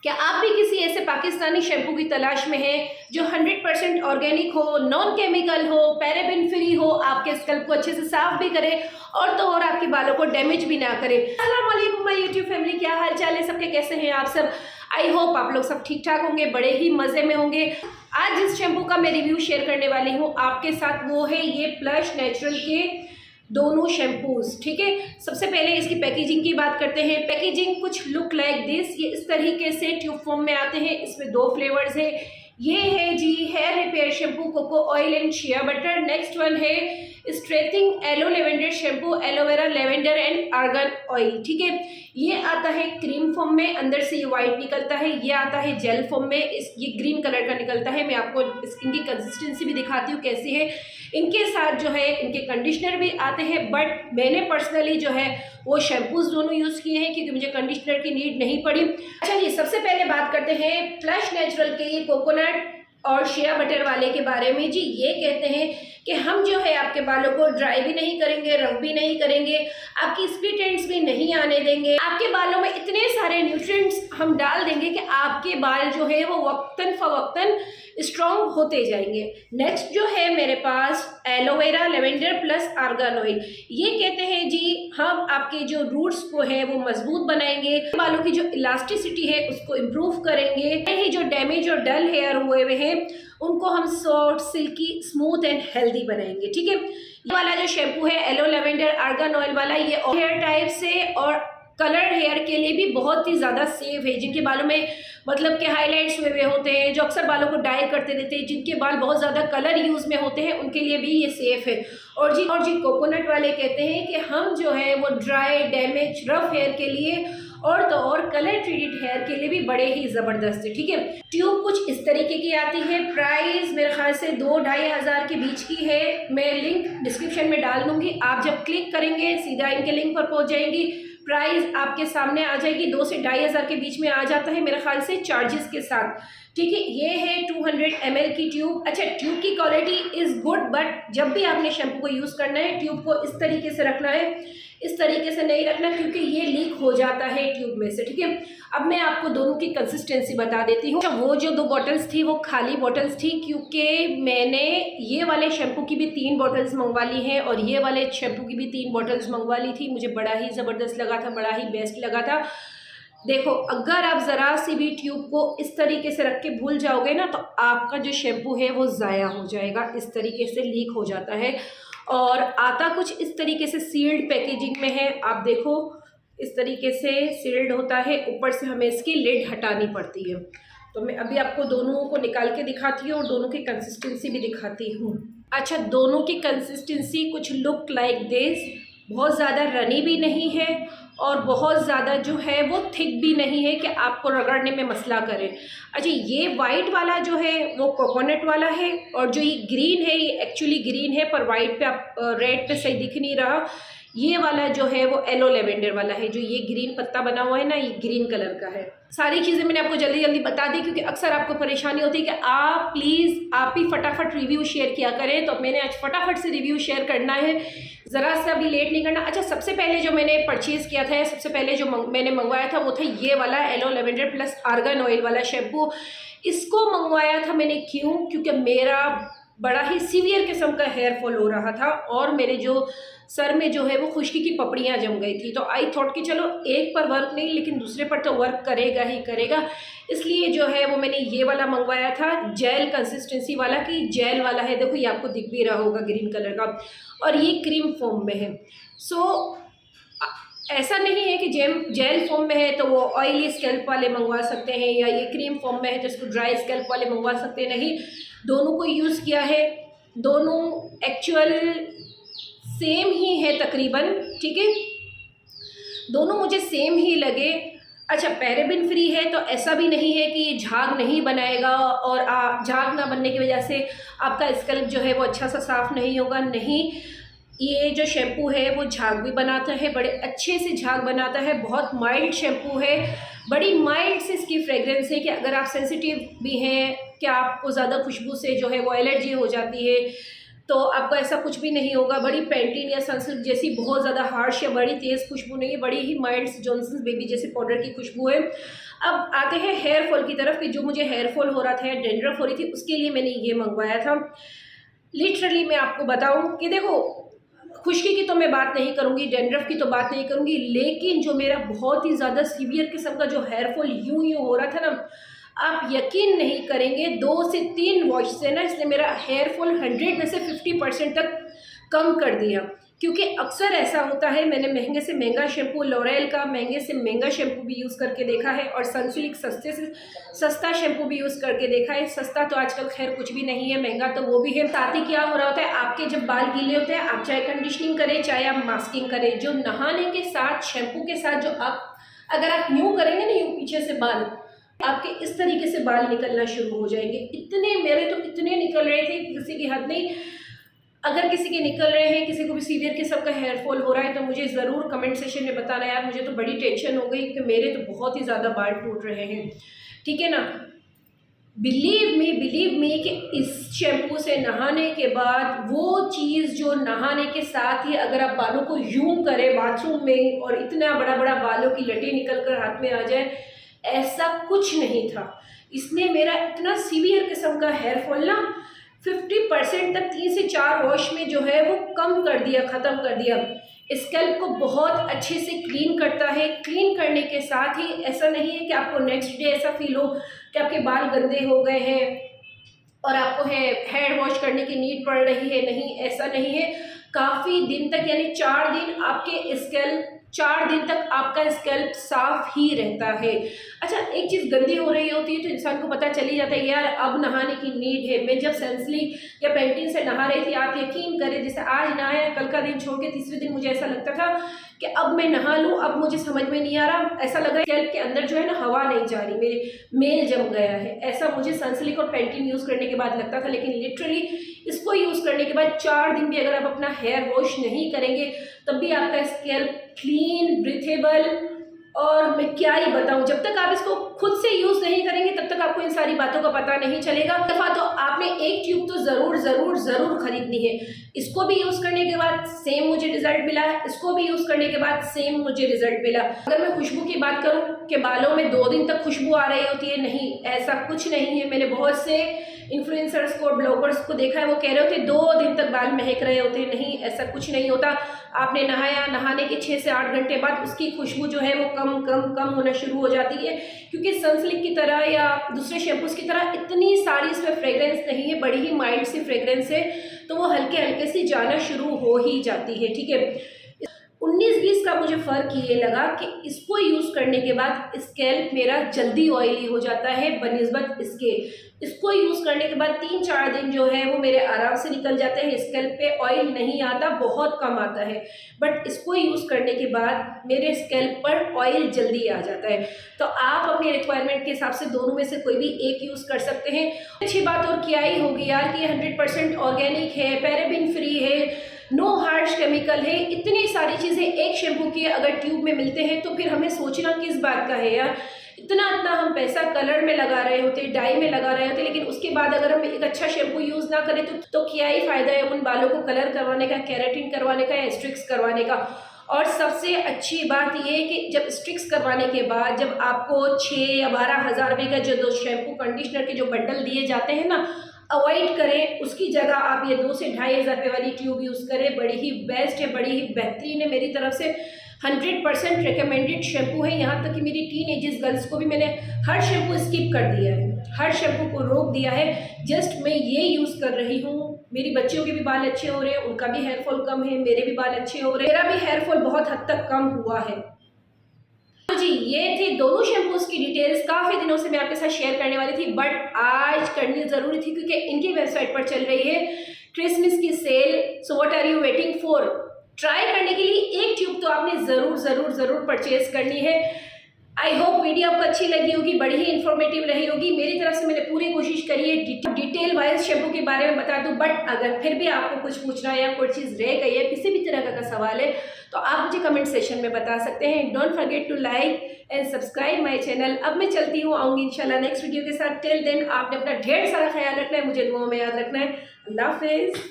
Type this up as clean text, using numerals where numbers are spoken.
क्या आप भी किसी ऐसे पाकिस्तानी शैम्पू की तलाश में हैं जो 100% ऑर्गेनिक हो, नॉन केमिकल हो, पैराबेन फ्री हो, आपके स्कल्प को अच्छे से साफ भी करे और तो और आपके बालों को डैमेज भी ना करे। अस्सलाम वालेकुम माय यूट्यूब फैमिली, क्या हाल चाल है सबके, कैसे हैं आप सब। आई होप आप लोग सब ठीक ठाक होंगे, बड़े ही मज़े में होंगे। आज जिस शैम्पू का मैं रिव्यू शेयर करने वाली हूँ आपके साथ वो है ये प्लश नेचुरल के दोनों शैम्पूज। ठीक है, सबसे पहले इसकी पैकेजिंग की बात करते हैं। पैकेजिंग कुछ लुक लाइक दिस, ये इस तरीके से ट्यूब फॉर्म में आते हैं। इसमें 2 फ्लेवर्स है। ये है जी hair repair shampoo coco oil and shea butter. Next one है straightening aloe lavender shampoo, aloe vera lavender and argan oil. ठीक है, ये आता है क्रीम फॉर्म में, अंदर से ये वाइट निकलता है। ये आता है जेल फॉर्म में, ये ग्रीन कलर का निकलता है। मैं आपको इनकी कंसिस्टेंसी भी दिखाती हूँ कैसी है। इनके साथ जो है इनके कंडीशनर भी आते हैं, बट मैंने पर्सनली जो है वो शैम्पूज दोनों यूज़ किए हैं क्योंकि मुझे कंडीशनर की नीड नहीं पड़ी। अच्छा जी, सबसे पहले बात करते हैं प्लश नेचुरल के ये कोकोनट और शिया बटर वाले के बारे में। जी ये कहते हैं कि हम जो है आपके बालों को ड्राई भी नहीं करेंगे, रफ भी नहीं करेंगे, आपकी स्प्लिट एंड्स भी नहीं आने देंगे। आपके बालों में इतने सारे न्यूट्रिएंट्स हम डाल देंगे कि आपके बाल जो है वो वक्तन फवक्तन स्ट्रॉन्ग होते जाएंगे। नेक्स्ट जो है मेरे पास aloe vera lavender plus argan oil. ये कहते हैं जी हम आपके जो रूट्स को है वो मजबूत बनाएंगे, बालों की जो इलास्टिसिटी है उसको इम्प्रूव करेंगे। ही जो डैमेज और डल हेयर हुए हुए हैं उनको हम soft, silky, smooth and healthy बनाएंगे। ठीक है, ये वाला जो शैम्पू है एलो लेवेंडर आर्गन ऑयल वाला, ये हेयर टाइप से और कलर हेयर के लिए भी बहुत ही ज़्यादा सेफ है। जिनके बालों में मतलब के हाईलाइट्स हुए होते हैं, जो अक्सर बालों को डाई करते रहते हैं, जिनके बाल बहुत ज़्यादा कलर यूज़ में होते हैं, उनके लिए भी ये सेफ है। और जी कोकोनट वाले कहते हैं कि हम जो है वो ड्राई, डैमेज, रफ हेयर के लिए और तो और कलर ट्रीटेड हेयर के लिए भी बड़े ही ज़बरदस्त है। ठीक है, ट्यूब कुछ इस तरीके की आती है। प्राइस मेरे ख्याल से 2-2.5 हज़ार के बीच की है। मैं लिंक डिस्क्रिप्शन में डाल दूंगी, आप जब क्लिक करेंगे सीधा इनके लिंक पर पहुंच जाएंगी। प्राइस आपके सामने आ जाएगी, 2 से 2.5 हज़ार के बीच में आ जाता है मेरे ख्याल से चार्जेस के साथ। ठीक है, ये है 200 ml की ट्यूब। अच्छा, ट्यूब की क्वालिटी इज़ गुड, बट जब भी आपने शैम्पू को यूज़ करना है ट्यूब को इस तरीके से रखना है, इस तरीके से नहीं रखना क्योंकि ये लीक हो जाता है ट्यूब में से। ठीक है, अब मैं आपको दोनों की कंसिस्टेंसी बता देती हूँ। वो जो 2 बॉटल्स थी वो खाली बॉटल्स थी क्योंकि मैंने ये वाले शैम्पू की भी 3 बॉटल्स मंगवा ली हैं और ये वाले शैम्पू की भी 3 बॉटल्स मंगवा ली थी। मुझे बड़ा ही ज़बरदस्त लगा था, बड़ा ही बेस्ट लगा था। देखो, अगर आप ज़रा सी भी ट्यूब को इस तरीके से रख के भूल जाओगे ना तो आपका जो शैम्पू है वो ज़ाया हो जाएगा, इस तरीके से लीक हो जाता है। और आता कुछ इस तरीके से सील्ड पैकेजिंग में है, आप देखो इस तरीके से सील्ड होता है, ऊपर से हमें इसकी लिड हटानी पड़ती है। तो मैं अभी आपको दोनों को निकाल के दिखाती हूँ और दोनों की कंसिस्टेंसी भी दिखाती हूँ। अच्छा, दोनों की कंसिस्टेंसी कुछ लुक लाइक दिस, बहुत ज़्यादा रनी भी नहीं है और बहुत ज़्यादा जो है वो थिक भी नहीं है कि आपको रगड़ने में मसला करे। अच्छा, ये वाइट वाला जो है वो कोकोनट वाला है और जो ये ग्रीन है ये एक्चुअली ग्रीन है पर वाइट पे आप रेड पे सही दिख नहीं रहा। ये वाला जो है वो एलो लेवेंडर वाला है, जो ये ग्रीन पत्ता बना हुआ है ना, ये ग्रीन कलर का है। सारी चीज़ें मैंने आपको जल्दी जल्दी बता दी क्योंकि अक्सर आपको परेशानी होती है कि आप प्लीज़ आप ही फटाफट रिव्यू शेयर किया करें, तो मैंने आज फटाफट से रिव्यू शेयर करना है, ज़रा सा भी लेट नहीं करना। अच्छा, सबसे पहले जो मैंने परचेज़ किया था, सबसे पहले जो मैंने मंगवाया था वो था ये वाला aloe lavender plus argan oil वाला शैम्पू। इसको मंगवाया था मैंने क्यों, क्योंकि मेरा बड़ा ही सीवियर किस्म का हेयर फॉल हो रहा था और मेरे जो सर में जो है वो खुश्की की पपड़ियाँ जम गई थी। तो आई थॉट कि चलो एक पर वर्क नहीं लेकिन दूसरे पर तो वर्क करेगा ही करेगा, इसलिए जो है वो मैंने ये वाला मंगवाया था, जेल कंसिस्टेंसी वाला। कि जेल वाला है, देखो ये आपको दिख भी रहा होगा ग्रीन कलर का, और ये क्रीम फॉर्म में है। सो ऐसा नहीं है कि जेल फॉर्म में है तो वो ऑयली स्कैल्प वाले मंगवा सकते हैं या ये क्रीम फॉर्म में है तो इसको ड्राई स्कैल्प वाले मंगवा सकते हैं। नहीं, दोनों को यूज़ किया है, दोनों एक्चुअल सेम ही है तकरीबन। ठीक है, दोनों मुझे सेम ही लगे। अच्छा, पैराबेन फ्री है तो ऐसा भी नहीं है कि ये झाग नहीं बनाएगा और झाग ना बनने की वजह से आपका स्कल्प जो है वो अच्छा सा साफ़ नहीं होगा। नहीं, ये जो शैम्पू है वो झाग भी बनाता है, बड़े अच्छे से झाग बनाता है। बहुत माइल्ड शैम्पू है, बड़ी माइल्ड से इसकी फ्रेगरेंस है कि अगर आप सेंसिटिव भी हैं कि आपको ज़्यादा खुशबू से जो है वो एलर्जी हो जाती है तो आपको ऐसा कुछ भी नहीं होगा। बड़ी पैंटीन या सनसिल्क जैसी बहुत ज़्यादा हार्श या बड़ी तेज़ खुशबू नहीं है, बड़ी ही माइल्ड जॉनसन्स बेबी जैसे पाउडर की खुशबू है। अब आते हैं हेयर फॉल की तरफ कि जो मुझे हेयर फॉल हो रहा था या डेंड्रफ हो रही थी, उसके लिए मैंने ये मंगवाया था। लिटरली मैं आपको बताऊं कि देखो, खुश्की की तो मैं बात नहीं करूंगी, डेंड्रफ की तो बात नहीं करूंगी, लेकिन जो मेरा बहुत ही ज़्यादा सीवियर किस्म का जो हेयर फॉल यूं हो रहा था ना, आप यकीन नहीं करेंगे, 2 से 3 वॉश से ना इसने मेरा हेयर फॉल 100 में से 50% तक कम कर दिया। क्योंकि अक्सर ऐसा होता है, मैंने महंगे से महंगा शैम्पू लॉरेल का महंगे से महंगा शैम्पू भी यूज़ करके देखा है और सनसिल्क सस्ते से सस्ता शैम्पू भी यूज़ करके देखा है। सस्ता तो आजकल खैर कुछ भी नहीं है, महंगा तो वो भी है। साथ ही क्या हो रहा होता है, आपके जब बाल गीले होते हैं, आप चाहे कंडीशनिंग करें चाहे आप मास्किंग करें, जो नहाने के साथ शैम्पू के साथ जो आप अगर आप यूँ करेंगे ना, यूँ पीछे से बाल आपके इस तरीके से बाल निकलना शुरू हो जाएंगे। इतने मेरे तो इतने निकल रहे थे किसी की हद नहीं। अगर किसी के निकल रहे हैं, किसी को भी सीवियर किस्म का हेयर फॉल हो रहा है, तो मुझे ज़रूर कमेंट सेशन में बताना यार। मुझे तो बड़ी टेंशन हो गई कि मेरे तो बहुत ही ज़्यादा बाल टूट रहे हैं, ठीक है ना। बिलीव मी कि इस शैम्पू से नहाने के बाद वो चीज़ जो नहाने के साथ ही अगर आप बालों को यूं करें बाथरूम में और इतना बड़ा बड़ा बालों की लटें निकल कर हाथ में आ जाए, ऐसा कुछ नहीं था। इसने मेरा इतना सीवियर किस्म का हेयर फॉल ना 50% तक 3 से 4 वॉश में जो है वो कम कर दिया, ख़त्म कर दिया। स्कैल्प को बहुत अच्छे से क्लीन करता है। क्लीन करने के साथ ही ऐसा नहीं है कि आपको नेक्स्ट डे ऐसा फील हो कि आपके बाल गंदे हो गए हैं और आपको हेयर वॉश करने की नीड पड़ रही है। नहीं, ऐसा नहीं है। काफ़ी दिन तक यानी 4 दिन आपके स्कैल्प 4 दिन तक आपका स्कैल्प साफ ही रहता है। अच्छा, एक चीज़ गंदी हो रही होती है तो इंसान को पता चल ही जाता है यार अब नहाने की नीड है। मैं जब सनसिल्क या पैंटीन से नहा रही थी, आप यकीन करें जैसे आज नहाया, कल का दिन छोड़ के तीसरे दिन मुझे ऐसा लगता था कि अब मैं नहा लूँ, अब मुझे समझ में नहीं आ रहा। ऐसा लगा स्कैल्प के अंदर जो है ना हवा नहीं जा रही, मेरे मेल जम गया है। ऐसा मुझे सनसिल्क और पैंटीन यूज़ करने के बाद लगता था। लेकिन लिटरली इसको यूज़ करने के बाद 4 दिन भी अगर आप अपना हेयर वॉश नहीं करेंगे तब भी आपका स्कैल्प क्लीन, ब्रीथेबल, और मैं क्या ही बताऊं, जब तक आप इसको खुद से यूज़ नहीं करेंगे तब तक आपको इन सारी बातों का पता नहीं चलेगा। दफ़ा तो आपने एक ट्यूब तो ज़रूर खरीदनी है। इसको भी यूज़ करने के बाद सेम मुझे रिजल्ट मिला है, इसको भी यूज़ करने के बाद सेम मुझे रिजल्ट मिला। अगर मैं खुशबू की बात करूं कि बालों में 2 दिन तक खुशबू आ रही होती है, नहीं, ऐसा कुछ नहीं है। मैंने बहुत से इन्फ्लुएंसर्स को, ब्लॉगर्स को देखा है, वो कह रहे होते 2 दिन तक बाल महक रहे होते हैं। नहीं, ऐसा कुछ नहीं होता। आपने नहाया, नहाने के 6 से 8 घंटे बाद उसकी खुशबू जो है वो कम होना शुरू हो जाती है। क्योंकि सनसिल्क की तरह या दूसरे शैम्पूस की तरह इतनी सारी इसमें फ्रेग्रेंस नहीं है, बड़ी ही माइल्ड सी फ्रेग्रेंस है, तो वो हल्के हल्के सी जाना शुरू हो ही जाती है, ठीक है। 19-20 का मुझे फ़र्क ये लगा कि इसको यूज़ करने के बाद स्कैल्प मेरा जल्दी ऑयली हो जाता है बनिस्बत इसके। इसको यूज़ करने के बाद 3-4 दिन जो है वो मेरे आराम से निकल जाते हैं। स्कैल्प पे ऑयल नहीं आता, बहुत कम आता है, बट इसको यूज़ करने के बाद मेरे स्कैल्प पर ऑयल जल्दी आ जाता है। तो आप अपने रिक्वायरमेंट के हिसाब से दोनों में से कोई भी एक यूज़ कर सकते हैं। अच्छी बात और क्या ही होगी यार कि ये 100% ऑर्गेनिक है, पैराबेन फ्री है, नो हार्श केमिकल है। इतनी सारी चीज़ें एक शैम्पू की अगर ट्यूब में मिलते हैं तो फिर हमें सोचना किस बात का है यार। इतना हम पैसा कलर में लगा रहे होते, डाई में लगा रहे होते, लेकिन उसके बाद अगर हम एक अच्छा शैम्पू यूज़ ना करें तो क्या ही फ़ायदा है उन बालों को कलर करवाने का, केराटिन करवाने का या स्ट्रिक्स करवाने का। और सबसे अच्छी बात ये है कि जब स्ट्रिक्स करवाने के बाद जब आपको 6 या 12 हज़ार रुपये का जो 2 शैम्पू कंडीशनर के जो बंडल दिए जाते हैं ना, अवॉइड करें। उसकी जगह आप ये 2 से ढाई हज़ार रुपये वाली ट्यूब यूज़ करें। बड़ी ही बेस्ट है, बड़ी ही बेहतरीन है, मेरी तरफ से 100% रिकमेंडेड शैम्पू है। यहाँ तक कि मेरी टीनेजर्स गर्ल्स को भी मैंने हर शैम्पू स्किप कर दिया है, हर शैम्पू को रोक दिया है। जस्ट मैं ये यूज़ कर रही हूँ। मेरी बच्चियों के भी बाल अच्छे हो रहे हैं, उनका भी हेयर फॉल कम है, मेरे भी बाल अच्छे हो रहे हैं, मेरा भी हेयर फॉल बहुत हद तक कम हुआ है। तो जी, ये थे दोनों शैम्पूज़ की डिटेल्स। काफ़ी दिनों से मैं आपके साथ शेयर करने वाली थी, बट आज करनी ज़रूरी थी क्योंकि इनकी वेबसाइट पर चल रही है क्रिसमस की sale. So what are you waiting for? Try करने के लिए एक ट्यूब तो आपने ज़रूर परचेज करनी है। आई होप वीडियो आपको अच्छी लगी होगी, बड़ी ही इन्फॉर्मेटिव रही होगी। मेरी तरफ से मैंने पूरी कोशिश करी है डिटेल वाइज शैम्पू के बारे में बता दूं, बट अगर फिर भी आपको कुछ पूछना है या कोई चीज़ रह गई है, किसी भी तरह का सवाल है, तो आप मुझे कमेंट सेशन में बता सकते हैं। Don't forget to like and subscribe my channel. अब मैं चलती हूँ, आऊँगी इंशाल्लाह नेक्स्ट वीडियो के साथ। टिल देन आपने अपना ढेर सारा ख्याल रखना है, मुझे दुआओं में याद रखना है। अल्लाह हाफिज़।